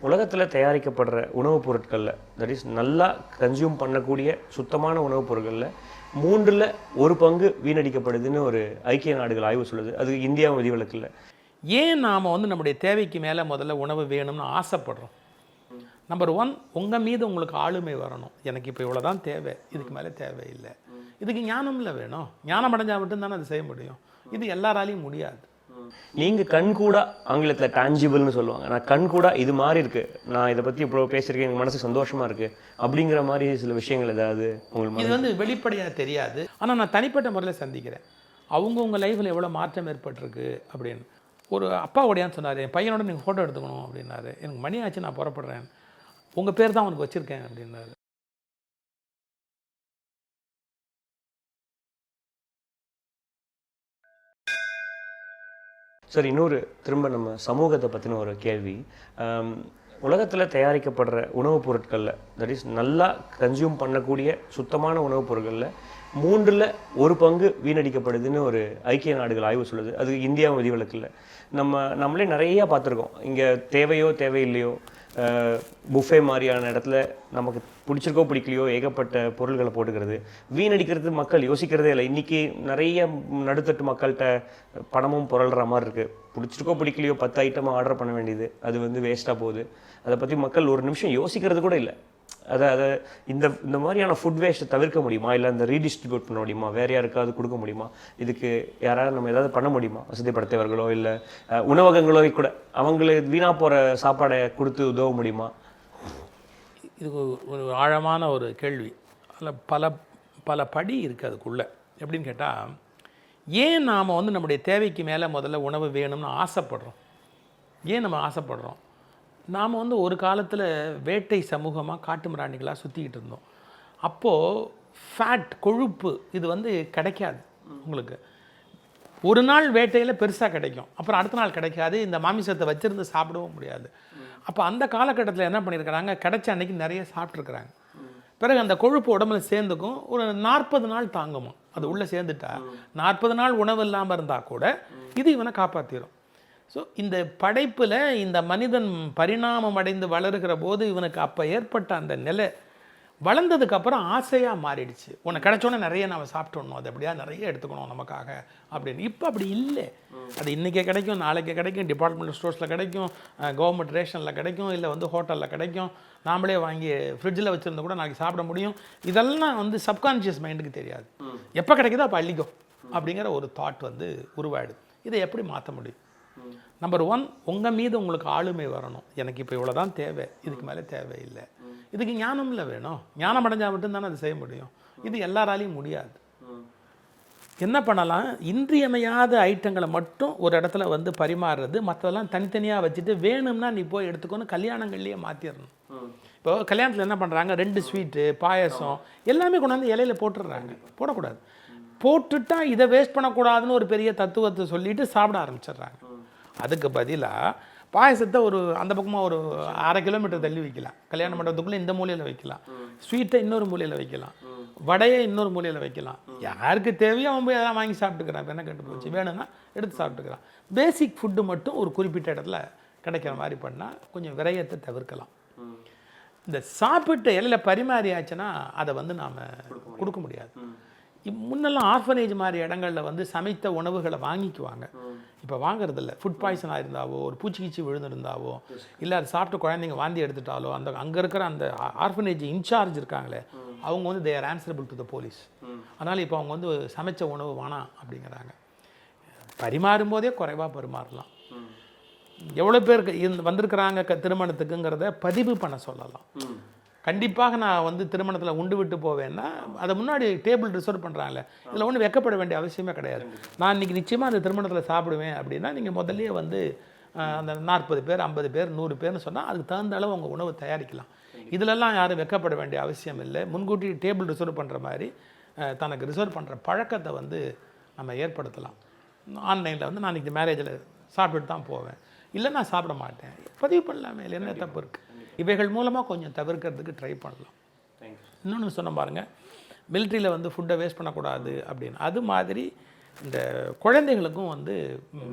உலகத்தில் தயாரிக்கப்படுற உணவுப் பொருட்களில் தட் இஸ் நல்லா கன்சியூம் பண்ணக்கூடிய சுத்தமான உணவுப் பொருட்களில் 3ல் 1 பங்கு வீணடிக்கப்படுதுன்னு ஒரு ஐக்கிய நாடுகள் ஆய்வு சொல்லுது. அது இந்தியாவும் விதிவிலக்கு இல்லை. ஏன் நாம் வந்து நம்முடைய தேவைக்கு மேலே முதல்ல உணவு வேணும்னு ஆசைப்படுறோம்? நம்பர் 1, உங்கள் மீது உங்களுக்கு ஆளுமை வரணும். எனக்கு இப்போ இவ்வளோ தான் தேவை, இதுக்கு மேலே தேவையில்லை. இதுக்கு ஞானம்ல வேணும். ஞானம் அடைஞ்சால் மட்டும்தானே அது செய்ய முடியும். இது எல்லாராலையும் முடியாது. நீங்கள் கண்கூடா ஆங்கிலத்தில் டான்ஜிபிள்னு சொல்லுவாங்க. நான் கண்கூடா இது மாதிரி இருக்குது, நான் இதை பற்றி இப்போ பேசியிருக்கேன், எனக்கு மனசு சந்தோஷமாக இருக்குது அப்படிங்கிற மாதிரி சில விஷயங்கள் ஏதாவது உங்களுக்கு? இது வந்து வெளிப்படையாக தெரியாது. ஆனால் நான் தனிப்பட்ட முறையில் சந்திக்கிறேன். அவங்கவுங்க லைஃப்பில் எவ்வளோ மாற்றம் ஏற்பட்டிருக்கு அப்படின்னு. ஒரு அப்பா ஓடியான்னு சொன்னார், என் பையனோட நீங்கள் ஃபோட்டோ எடுத்துக்கணும் அப்படின்னாரு. எனக்கு மணி ஆச்சு, நான் புறப்படுறேன். உங்கள் பேர் தான் அவனுக்கு வச்சுருக்கேன் அப்படின்னாரு. சார், இன்னொரு திரும்ப நம்ம சமூகத்தை பற்றின ஒரு கேள்வி. உலகத்தில் தயாரிக்கப்படுற உணவுப் பொருட்களில் தட் இஸ் நல்லா கன்சியூம் பண்ணக்கூடிய சுத்தமான உணவுப் பொருட்களில் 3ல் 1 பங்கு வீணடிக்கப்படுதுன்னு ஒரு ஐக்கிய நாடுகள் ஆய்வு சொல்லுது. அது இந்தியாவும் விதிவிலக்கு இல்லை. நம்மளே நிறையா பார்த்துருக்கோம். இங்கே தேவையோ தேவையில்லையோ புஃபே மாதிரியான இடத்துல நமக்கு பிடிச்சிருக்கோ பிடிக்கலையோ ஏகப்பட்ட பொருள்களை போட்டுக்கிறது, வீணடிக்கிறது மக்கள் யோசிக்கிறதே இல்லை. இன்றைக்கி நிறைய நடுத்தட்டு மக்கள்கிட்ட பணமும் புரள்ற மாதிரி இருக்குது. பிடிச்சிருக்கோ பிடிக்கலையோ 10 ஐட்டமாக ஆர்டர் பண்ண வேண்டியது, அது வந்து வேஸ்ட்டாக போகுது. அதை பற்றி மக்கள் ஒரு நிமிஷம் யோசிக்கிறது கூட இல்லை. அதை இந்த மாதிரியான ஃபுட் வேஸ்ட்டை தவிர்க்க முடியுமா? இல்லை அந்த ரீடிஸ்ட்ரிபியூட் பண்ண முடியுமா? வேறு யாருக்காவது கொடுக்க முடியுமா? இதுக்கு யாராவது நம்ம ஏதாவது பண்ண முடியுமா? வசதி படைத்தவர்களோ இல்லை உணவகங்களோ கூட அவங்களுக்கு வீணாக போகிற சாப்பாடை கொடுத்து உதவ முடியுமா? இது ஒரு ஆழமான ஒரு கேள்வி. அதில் பல பல படி இருக்குது அதுக்குள்ளே. எப்படின்னு கேட்டால், ஏன் நாம் வந்து நம்முடைய தேவைக்கு மேலே முதல்ல உணவு வேணும்னு ஆசைப்படுறோம்? ஏன் நம்ம ஆசைப்படுறோம்? நாம் வந்து ஒரு காலத்தில் வேட்டை சமூகமாக காட்டு மிராண்டிகளாக சுற்றிக்கிட்டு இருந்தோம். அப்போது ஃபேட், கொழுப்பு இது வந்து கிடைக்காது. உங்களுக்கு ஒரு நாள் வேட்டையில் பெருசாக கிடைக்கும், அப்புறம் அடுத்த நாள் கிடைக்காது. இந்த மாமிசத்தை வச்சுருந்து சாப்பிடவும் முடியாது. அப்போ அந்த காலகட்டத்தில் என்ன பண்ணியிருக்கிறாங்க, கிடைச்ச அன்றைக்கி நிறைய சாப்பிட்ருக்குறாங்க. பிறகு அந்த கொழுப்பு உடம்புல சேர்ந்துக்கும். ஒரு 40 நாள் தாங்குமா. அது உள்ளே சேர்ந்துட்டா 40 நாள் உணவு இல்லாமல் இருந்தால் கூட இது இவனை காப்பாற்றிடும். ஸோ இந்த படைப்பில் இந்த மனிதன் பரிணாமம் அடைந்து வளருகிற போது இவனுக்கு அப்போ ஏற்பட்ட அந்த நிலை வளர்ந்ததுக்கப்புறம் ஆசையாக மாறிடுச்சு. உனக்கு கிடைச்சோன்னே நிறைய நம்ம சாப்பிட்டோணும், அது அப்படியா நிறைய எடுத்துக்கணும் நமக்காக அப்படின்னு. இப்போ அப்படி இல்லை. அது இன்றைக்கே கிடைக்கும், நாளைக்கு கிடைக்கும், டிபார்ட்மெண்டல் ஸ்டோர்ஸில் கிடைக்கும், கவர்மெண்ட் ரேஷனில் கிடைக்கும், இல்லை வந்து ஹோட்டலில் கிடைக்கும், நாமளே வாங்கி ஃப்ரிட்ஜில் வச்சுருந்தா கூட நாளைக்கு சாப்பிட முடியும். இதெல்லாம் வந்து சப்கான்ஷியஸ் மைண்டுக்கு தெரியாது. எப்போ கிடைக்குதோ அப்போ அள்ளிக்கும் அப்படிங்கிற ஒரு தாட் வந்து உருவாயிடுது. இதை எப்படி மாற்ற முடியும்? நம்பர் 1, உங்கள் மீது உங்களுக்கு ஆளுமை வரணும். எனக்கு இப்போ இவ்வளோ தான் தேவை, இதுக்கு மேலே தேவையில்லை. இதுக்கு ஞானம்ல வேணும். ஞானம் அடைஞ்சால் மட்டும்தானே அது செய்ய முடியும். இது எல்லாராலையும் முடியாது. என்ன பண்ணலாம், இன்றியமையாத ஐட்டங்களை மட்டும் ஒரு இடத்துல வந்து பரிமாறுறது, மற்றதெல்லாம் தனித்தனியாக வச்சுட்டு வேணும்னா நீ போய் எடுத்துக்கோன்னு கல்யாணங்கள்லேயே மாற்றிடணும். இப்போ கல்யாணத்தில் என்ன பண்ணுறாங்க, 2 ஸ்வீட்டு, பாயசம் எல்லாமே கொண்டாந்து இலையில் போட்டுடுறாங்க. போடக்கூடாது. போட்டுட்டா இதை வேஸ்ட் பண்ணக்கூடாதுன்னு ஒரு பெரிய தத்துவத்தை சொல்லிட்டு சாப்பிட ஆரம்பிச்சிடுறாங்க. அதுக்கு பதிலாக பாயசத்தை ஒரு அந்த பக்கமாக ஒரு 1/2 கிலோமீட்டர் தள்ளி வைக்கலாம். கல்யாண மண்டபத்துக்குள்ளே இந்த மூலையில் வைக்கலாம். ஸ்வீட்டை இன்னொரு மூலையில் வைக்கலாம். வடையை இன்னொரு மூலையில் வைக்கலாம். யாருக்கு தேவையோ அவன் போய் அதெல்லாம் வாங்கி சாப்பிட்டுக்கிறான். இப்போ என்ன கெட்டு போச்சு, வேணும்னா எடுத்து சாப்பிட்டுக்கிறான். பேசிக் ஃபுட்டு மட்டும் ஒரு குறிப்பிட்ட இடத்துல கிடைக்கிற மாதிரி பண்ணால் கொஞ்சம் விரயத்தை தவிர்க்கலாம். இந்த சாப்பிட்டு இலையில் பரிமாறியாச்சுன்னா அதை வந்து நாம் கொடுக்க முடியாது. முன்னெல்லாம் ஆர்ஃபனேஜ் மாதிரி இடங்களில் வந்து சமைத்த உணவுகளை வாங்கிக்குவாங்க. இப்போ வாங்குறதில்ல. ஃபுட் பாய்சன் ஆயிருந்தாவோ, ஒரு பூச்சிக்கீச்சி விழுந்திருந்தாவோ, இல்லை அது சாப்பிட்டு குழந்தைங்க வாந்தி எடுத்துட்டாலோ, அந்த அங்கே இருக்கிற அந்த ஆர்ஃபனேஜ் இன்சார்ஜ் இருக்காங்களே, அவங்க வந்து they are answerable to the police. அதனால் இப்போ அவங்க வந்து சமைச்ச உணவு வேணாம் அப்படிங்கிறாங்க. பரிமாறும் போதே குறைவாக பரிமாறலாம். எவ்வளோ பேர் வந்திருக்கிறாங்க திருமணத்துக்குங்கிறத பதிவு பண்ண சொல்லலாம். கண்டிப்பாக நான் வந்து திருமணத்தில் உண்டு விட்டு போவேன்னா அதை முன்னாடி டேபிள் ரிசர்வ் பண்ணுறாங்களே, இதில் ஒன்றும் வெக்கப்பட வேண்டிய அவசியமே கிடையாது. நான் இன்றைக்கி நிச்சயமாக அந்த திருமணத்தில் சாப்பிடுவேன் அப்படின்னா நீங்கள் முதல்லையே வந்து அந்த 40 பேர் 50 பேர் 100 பேர்னு சொன்னால் அதுக்கு தகுந்த அளவு உங்கள் உணவு தயாரிக்கலாம். இதிலெல்லாம் யாரும் வெக்கப்பட வேண்டிய அவசியம் இல்லை. முன்கூட்டி டேபிள் ரிசர்வ் பண்ணுற மாதிரி தனக்கு ரிசர்வ் பண்ணுற பழக்கத்தை வந்து நம்ம ஏற்படுத்தலாம். ஆன்லைனில் வந்து நான் இன்றைக்கி மேரேஜில் சாப்பிட்டுட்டு தான் போவேன், இல்லை நான் சாப்பிட மாட்டேன், பதிவு பண்ணலாமே, இல்லை என்ன தப்பு இருக்குது? இவைகள் மூலமாக கொஞ்சம் தவிர்க்கிறதுக்கு ட்ரை பண்ணலாம். இன்னொன்று சொன்ன பாருங்கள், மிலிட்ரியில் வந்து ஃபுட்டை வேஸ்ட் பண்ணக்கூடாது அப்படின்னு. அது மாதிரி இந்த குழந்தைகளுக்கும் வந்து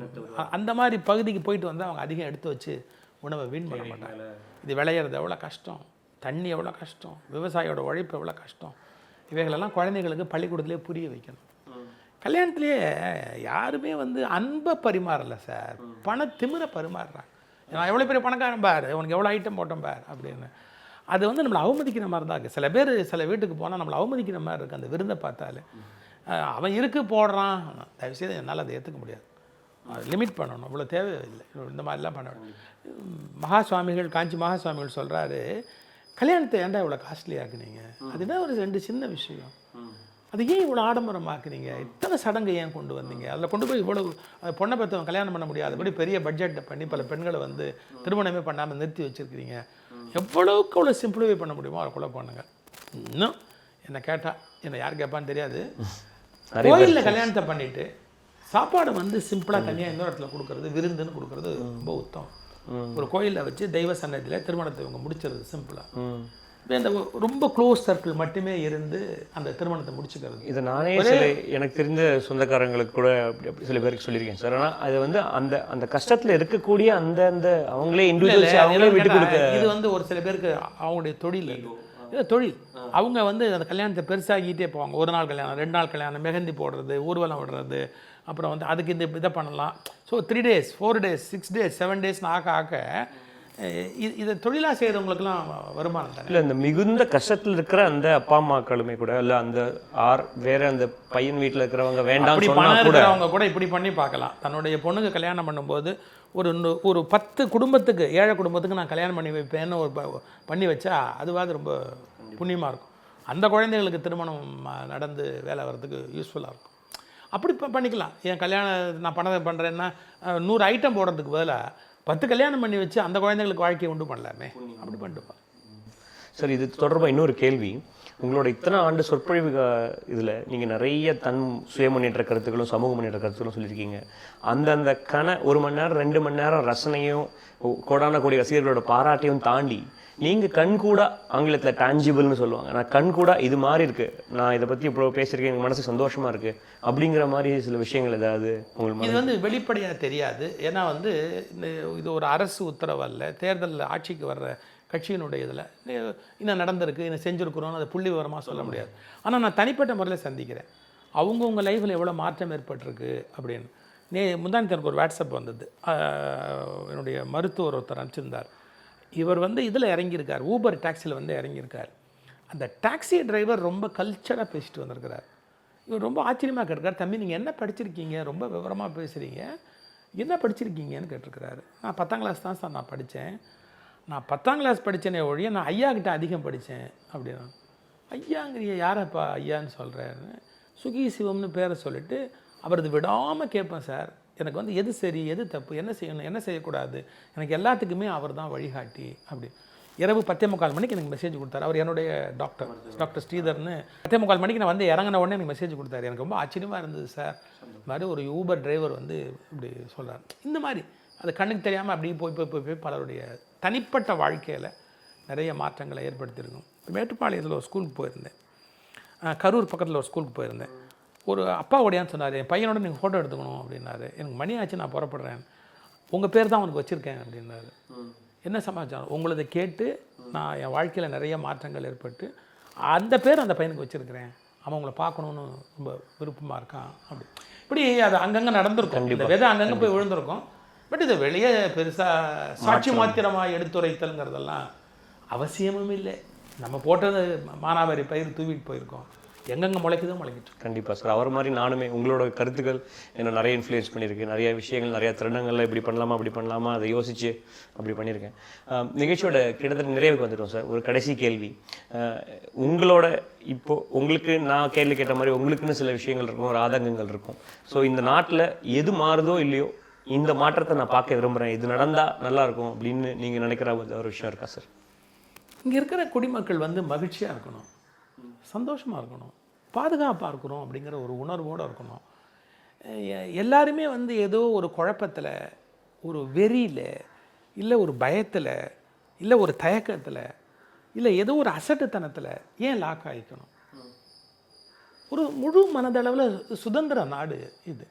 அந்த மாதிரி பகுதிக்கு போயிட்டு வந்து அவங்க அதிகம் எடுத்து வச்சு உணவை வீண் பண்ண மாட்டாங்க. இது விளையிறது எவ்வளோ கஷ்டம், தண்ணி எவ்வளோ கஷ்டம், விவசாயியோட உழைப்பு எவ்வளோ கஷ்டம், இவைகளெல்லாம் குழந்தைங்களுக்கு பள்ளிக்கூடத்துலேயே புரிய வைக்கணும். கல்யாணத்துலேயே யாருமே வந்து அன்பை பரிமாறலை சார், பண திமிரை பரிமாறுறாங்க. நான் எவ்வளோ பெரிய பணக்காரன் பார், உனக்கு எவ்வளோ ஐட்டம் போட்டோம் பார் அப்படின்னு. அது வந்து நம்மளை அவமதிக்கிற மாதிரி தான் இருக்குது. சில பேர் சில வீட்டுக்கு போனால் நம்மளை அவமதிக்கிற மாதிரி இருக்குது அந்த விருந்தை பார்த்தாலே. அவன் இருக்கு போடுறான், தயவுசெய்து என்னால் அதை ஏற்றுக்க முடியாது. லிமிட் பண்ணணும், இவ்வளோ தேவையில்லை, இந்த மாதிரிலாம் பண்ணணும். மகாசுவாமிகள், காஞ்சி மகாசுவாமிகள் சொல்கிறாரு, கல்யாணத்தை ஏன்டா இவ்வளோ காஸ்ட்லியாக்குனீங்க, அதுதான் ஒரு 2 சின்ன விஷயம், அது ஏன் இவ்வளோ ஆடம்பரமாக்குனீங்க, இத்தனை சடங்கு ஏன் கொண்டு வந்தீங்க, அதில் கொண்டு போய் இவ்வளோ பொண்ணை பெற்றவங்க கல்யாணம் பண்ண முடியாதபடி பெரிய பட்ஜெட்டை பண்ணி பல பெண்களை வந்து திருமணமே பண்ணாமல் நிறுத்தி வச்சுருக்கிறீங்க, எவ்வளோக்கு அவ்வளோ சிம்பிளிஃபை பண்ண முடியுமோ அதுக்குள்ளே பண்ணுங்க. இன்னும் என்னை கேட்டால், என்னை யார் கேட்பான்னு தெரியாது, கோயிலில் கல்யாணத்தை பண்ணிவிட்டு சாப்பாடு வந்து சிம்பிளாக தனியாக இன்னொரு இடத்துல கொடுக்குறது, விருந்துன்னு கொடுக்குறது ரொம்ப உத்தம். ஒரு கோயிலில் வச்சு தெய்வ சன்னதியில் திருமணத்தை இவங்க முடிச்சிருது சிம்பிளாக. இந்த ரொம்ப க்ளோஸ் சர்க்கிள் மட்டுமே இருந்து அந்த திருமணத்தை முடிச்சுக்கிறது. இதை நானே எனக்கு தெரிஞ்ச சொந்தக்காரங்களுக்கு கூட அப்படி சில பேருக்கு சொல்லியிருக்கேன் சார். ஆனால் அது வந்து அந்த அந்த கஷ்டத்தில் இருக்கக்கூடிய அந்த அவங்களே இண்டிவிஜுவல்ஸ் அவங்களே விட்டு கொடுக்க, இது வந்து ஒரு சில பேருக்கு அவங்களுடைய தொழில், இது தொழில். அவங்க வந்து அந்த கல்யாணத்தை பெருசாகிட்டே போவாங்க. 1 நாள் கல்யாணம், 2 நாள் கல்யாணம், மெஹந்தி போடுறது, ஊர்வலம் விடுறது, அப்புறம் வந்து அதுக்கு இந்த இதை பண்ணலாம். ஸோ 3 days 4 days 6 days 7 daysனு ஆக்க இதை தொழிலாக செய்கிறவங்களுக்குலாம் வருமானம் தானே. இல்லை, இந்த மிகுந்த கஷ்டத்தில் இருக்கிற அந்த அப்பா அம்மாக்களுமே கூட, இல்லை அந்த வேற அந்த பையன் வீட்டில் இருக்கிறவங்க வேண்டாம் இருக்கிறவங்க கூட இப்படி பண்ணி பார்க்கலாம். தன்னுடைய பொண்ணுக்கு கல்யாணம் பண்ணும்போது ஒரு 10 குடும்பத்துக்கு, ஏழை குடும்பத்துக்கு நான் கல்யாணம் பண்ணி வைப்பேன்னு பண்ணி வச்சா அதுவாது ரொம்ப புண்ணியமாக இருக்கும். அந்த குழந்தைகளுக்கு திருமணம் நடந்து வேலை வர்றதுக்கு யூஸ்ஃபுல்லாக இருக்கும். அப்படி பண்ணிக்கலாம். என் கல்யாணம் நான் பண்ணுறேன்னா 100 ஐட்டம் போடுறதுக்கு பதிலாக 10 கல்யாணம் பண்ணி வச்சு அந்த குழந்தைங்களுக்கு வாழ்க்கையை உண்டு பண்ணலாமே, அப்படி பண்ணிட்டுப்பா. சார், இது தொடர்பாக இன்னொரு கேள்வி. உங்களோட இத்தனை ஆண்டு சொற்பொழிவு இதில் நீங்கள் நிறைய சுய முன்னேற்ற கருத்துக்களும் சமூக முன்னேற்ற கருத்துக்களும் சொல்லியிருக்கீங்க. அந்த 1 மணி நேரம் 2 மணி நேரம் ரசனையும் கோடான கோடி ரசிகர்களோட பாராட்டையும் தாண்டி நீங்கள் கண்கூட, ஆங்கிலத்தில் டான்ஜிபிள்னு சொல்லுவாங்க, நான் கண்கூட இது மாதிரி இருக்குது, நான் இதை பற்றி இப்போ பேசியிருக்கேன், எனக்கு மனசு சந்தோஷமாக இருக்குது அப்படிங்கிற மாதிரி சில விஷயங்கள் ஏதாவது உங்களுக்கு? இது வந்து வெளிப்படையாக தெரியாது. ஏன்னா வந்து இது ஒரு அரசு உத்தரவு அல்ல, தேர்தலில் ஆட்சிக்கு வர்ற கட்சியினுடைய இதில் இன்னும் நடந்திருக்கு, இன்னும் செஞ்சுருக்குறோன்னு அதை புள்ளி விவரமாக சொல்ல முடியாது. ஆனால் நான் தனிப்பட்ட முறையில் சந்திக்கிறேன், அவங்கவுங்க லைஃப்பில் எவ்வளோ மாற்றம் ஏற்பட்டிருக்கு அப்படின்னு. முந்தானத்து எனக்கு ஒரு வாட்ஸ்அப் வந்தது, என்னுடைய மருத்துவர் ஒருத்தர் அனுப்பிச்சிருந்தார். இவர் வந்து இதில் இறங்கியிருக்கார், ஊபர் டாக்ஸியில் வந்து இறங்கியிருக்கார். அந்த டாக்ஸி டிரைவர் ரொம்ப கல்ச்சராக பேசிட்டு வந்திருக்கிறார். இவர் ரொம்ப ஆச்சரியமாக கேட்டிருக்கார், தம்பி நீங்கள் என்ன படிச்சிருக்கீங்க, ரொம்ப விவரமாக பேசுகிறீங்க, என்ன படிச்சிருக்கீங்கன்னு கேட்டிருக்கிறாரு. நான் 10ஆம் கிளாஸ் தான் சார் நான் படித்தேன், நான் 10ஆம் கிளாஸ் படித்தேனே ஒழிய நான் ஐயா கிட்ட அதிகம் படித்தேன் அப்படின்னா. ஐயாங்கிறிய யாரப்பா ஐயான்னு சொல்கிறாரு. சுகி சிவம்னு பேரை சொல்லிட்டு அவரது விடாமல் கேட்பேன் சார், எனக்கு வந்து எது சரி எது தப்பு, என்ன செய்யணும் என்ன செய்யக்கூடாது, எனக்கு எல்லாத்துக்குமே அவர் தான் வழிகாட்டி அப்படி. இரவு 10:45 மணிக்கு எனக்கு மெசேஜ் கொடுத்தாரு. அவர் என்னுடைய டாக்டர் ஸ்ரீதர்னு. 10:45 மணிக்கு நான் வந்து இறங்கின உடனே எனக்கு மெசேஜ் கொடுத்தாரு. எனக்கு ரொம்ப ஆச்சரியமாக இருந்தது சார், இந்த மாதிரி ஒரு ஊபர் டிரைவர் வந்து இப்படி சொல்கிறார். இந்த மாதிரி அது கண்ணுக்கு தெரியாமல் அப்படியே போய் பலருடைய தனிப்பட்ட வாழ்க்கையில் நிறைய மாற்றங்களை ஏற்படுத்தியிருக்கும். மேட்டுப்பாளையத்தில் ஒரு ஸ்கூலுக்கு போயிருந்தேன், கரூர் பக்கத்தில் ஒரு ஸ்கூலுக்கு போயிருந்தேன். ஒரு அப்பா ஓடியான்னு சொன்னார், என் பையனோட நீங்கள் ஃபோட்டோ எடுத்துக்கணும் அப்படின்னாரு. எனக்கு மணி ஆச்சு, நான் புறப்படுறேன், உங்கள் பேர் தான் அவனுக்கு வச்சுருக்கேன் அப்படின்னாரு. என்ன சமாச்சாரம், உங்களதை கேட்டு நான் என் வாழ்க்கையில் நிறைய மாற்றங்கள் ஏற்பட்டு அந்த பேர் அந்த பையனுக்கு வச்சுருக்கிறேன், அவன் உங்களை பார்க்கணுன்னு ரொம்ப விருப்பமாக இருக்கான் அப்படி. இப்படி அது அங்கங்கே நடந்திருக்கும், இந்த விதை அங்கங்கே போய் விழுந்திருக்கும். பட் இதை வெளியே பெருசாக சாட்சி மாத்திரமாக எடுத்துரைத்தல்ங்கிறதெல்லாம் அவசியமும் இல்லை. நம்ம போட்டது மானாவாரி பயிர் தூவிட்டு போயிருக்கோம், எங்கெங்கே முளைக்குதோ முளைக்கிட்டு. கண்டிப்பாக சார், அவர் மாதிரி நானுமே உங்களோட கருத்துக்கள் என்னை நிறைய இன்ஃப்ளூயன்ஸ் பண்ணியிருக்கு. நிறைய விஷயங்கள், நிறைய தருணங்களில் இப்படி பண்ணலாமா அப்படி பண்ணலாமா அதை யோசித்து அப்படி பண்ணியிருக்கேன். நிகழ்ச்சியோட கிட்டத்தட்ட நிறைவுக்கு வந்துட்டோம் சார். ஒரு கடைசி கேள்வி, உங்களோட இப்போது உங்களுக்கு நான் கேள்வி கேட்ட மாதிரி உங்களுக்குன்னு சில விஷயங்கள் இருக்கும், ஒரு ஆதங்கங்கள் இருக்கும். ஸோ இந்த நாட்டில் எது மாறுதோ இல்லையோ இந்த மாற்றத்தை நான் பார்க்க விரும்புகிறேன், இது நடந்தால் நல்லாயிருக்கும் அப்படின்னு நீங்கள் நினைக்கிற ஒரு விஷயம் இருக்கா சார்? இங்கே இருக்கிற குடிமக்கள் வந்து மகிழ்ச்சியாக இருக்கணும், சந்தோஷமாக இருக்கணும், பாதுகாப்பாக இருக்கிறோம் அப்படிங்கிற ஒரு உணர்வோடு இருக்கணும். எல்லாருமே வந்து ஏதோ ஒரு குழப்பத்தில், ஒரு வெறியில், இல்லை ஒரு பயத்தில், இல்லை ஒரு தயக்கத்தில், இல்லை ஏதோ ஒரு அசட்டுத்தனத்தில் ஏன் லாக் ஆகிக்கணும்? ஒரு முழு மனதளவில் சுதந்திர நாடு இது.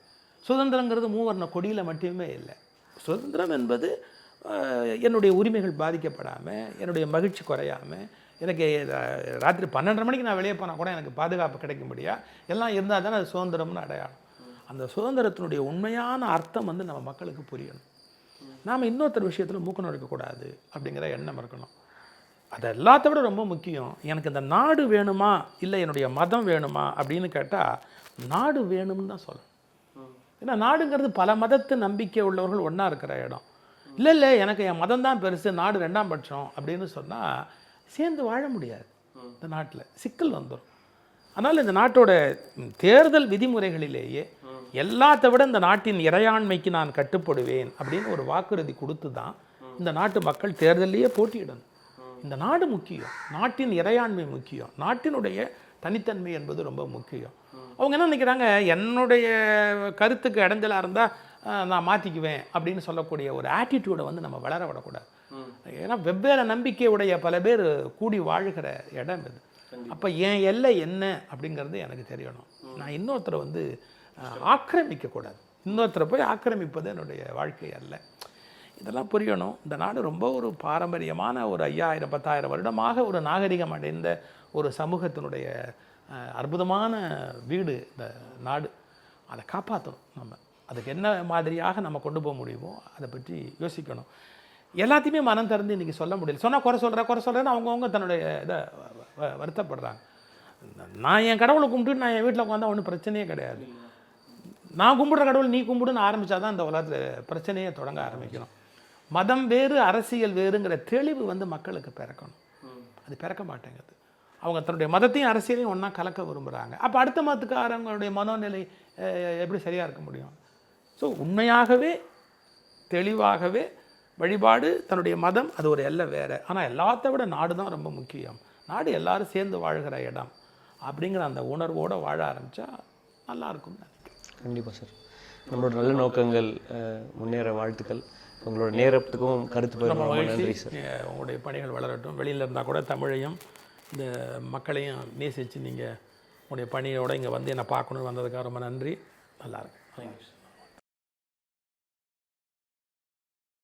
சுதந்திரங்கிறது மூவர்ண கொடியில் மட்டுமே இல்லை. சுதந்திரம் என்பது என்னுடைய உரிமைகள் பாதிக்கப்படாமல், என்னுடைய மகிழ்ச்சி குறையாமல், எனக்கு ராத்திரி 12:30 மணிக்கு நான் வெளியே போனால் கூட எனக்கு பாதுகாப்பு கிடைக்க முடியா, எல்லாம் இருந்தால் தானே அது சுதந்திரம்னு அடையாளம். அந்த சுதந்திரத்தினுடைய உண்மையான அர்த்தம் வந்து நம்ம மக்களுக்கு புரியணும். நாம் இன்னொருத்தர் விஷயத்தில் மூக்க நுழைக்கக்கூடாது அப்படிங்கிற எண்ணம் இருக்கணும். அது எல்லாத்த விட ரொம்ப முக்கியம். எனக்கு இந்த நாடு வேணுமா இல்லை என்னுடைய மதம் வேணுமா அப்படின்னு கேட்டால் நாடு வேணும்னு தான் சொல்லணும். ஏன்னா நாடுங்கிறது பல மதத்து நம்பிக்கை உள்ளவர்கள் ஒன்றா இருக்கிற இடம். இல்லை எனக்கு என் மதம் தான் பெருசு, நாடு 2ஆம் பட்சம் அப்படின்னு சொன்னால் சேர்ந்து வாழ முடியாது. இந்த நாட்டில் சிக்கல் வந்துடும். அதனால் இந்த நாட்டோட தேர்தல் விதிமுறைகளிலேயே எல்லாத்த விட இந்த நாட்டின் இறையாண்மைக்கு நான் கட்டுப்படுவேன் அப்படின்னு ஒரு வாக்குறுதி கொடுத்து தான் இந்த நாட்டு மக்கள் தேர்தலையே போட்டியிடணும். இந்த நாடு முக்கியம், நாட்டின் இறையாண்மை முக்கியம், நாட்டினுடைய தனித்தன்மை என்பது ரொம்ப முக்கியம். அவங்க என்ன நினைக்கிறாங்க, என்னுடைய கருத்துக்கு இடைஞ்சலாக இருந்தால் நான் மாற்றிக்குவேன் அப்படின்னு சொல்லக்கூடிய ஒரு ஆட்டிடியூடை வந்து நம்ம வளர விடக்கூடாது. ஏன்னா வெவ்வேறு நம்பிக்கையுடைய பல பேர் கூடி வாழ்கிற இடம் இது. அப்போ என் எல்லை என்ன அப்படிங்கிறது எனக்கு தெரியணும். நான் இன்னொருத்தரை வந்து ஆக்கிரமிக்கக்கூடாது. இன்னொருத்தரை போய் ஆக்கிரமிப்பது என்னுடைய வாழ்க்கை அல்ல. இதெல்லாம் புரியணும். இந்த நாடு ரொம்ப ஒரு பாரம்பரியமான ஒரு 5000-10,000 வருடமாக ஒரு நாகரிகம் அடைந்த ஒரு சமூகத்தினுடைய அற்புதமான வீடு இந்த நாடு. அதை காப்பாற்றணும். நம்ம அதுக்கு என்ன மாதிரியாக நம்ம கொண்டு போக முடியுமோ அதை பற்றி யோசிக்கணும். எல்லாத்தையுமே மனம் திறந்து இன்றைக்கி சொல்ல முடியல. சொன்னால் குறை சொல்கிறேன்னு அவங்கவுங்க தன்னுடைய இதை வருத்தப்படுறாங்க. நான் என் கடவுளை கும்பிட்டு நான் என் வீட்டில் உட்காந்தா ஒன்றும் பிரச்சனையே கிடையாது. நான் கும்பிடுற கடவுள் நீ கும்பிடுன்னு ஆரம்பித்தா தான் இந்த உலகத்தில் பிரச்சனையே தொடங்க ஆரம்பிக்கணும். மதம் வேறு அரசியல் வேறுங்கிற தெளிவு வந்து மக்களுக்கு பிறக்கணும். அது பிறக்க மாட்டேங்குது. அவங்க தன்னுடைய மதத்தையும் அரசியலையும் ஒன்றா கலக்க விரும்புகிறாங்க. அப்போ அடுத்த மதத்துக்காரங்களுடைய மனோநிலை எப்படி சரியாக இருக்க முடியும்? ஸோ உண்மையாகவே தெளிவாகவே வழிபாடு, தன்னுடைய மதம் அது ஒரு எல்லை வேறு. ஆனால் எல்லாத்த விட நாடு தான் ரொம்ப முக்கியம். நாடு எல்லாரும் சேர்ந்து வாழ்கிற இடம் அப்படிங்கிற அந்த உணர்வோடு வாழ ஆரம்பித்தா நல்லாயிருக்கும் நினைக்கிறேன். கண்டிப்பாக சார். நம்மளோட நல்ல நோக்கங்கள் முன்னேற வாழ்த்துக்கள். உங்களோட நேரத்துக்கும் கருத்து நன்றி சார். உங்களுடைய பணிகள் வளரட்டும். வெளியில் இருந்தால் கூட தமிழையும் இந்த மக்களையும் நேசித்து நீங்கள் உங்களுடைய பணியோடு இங்கே வந்து என்னை பார்க்கணுன்னு வந்ததுக்காக ரொம்ப நன்றி. நல்லாயிருக்கு.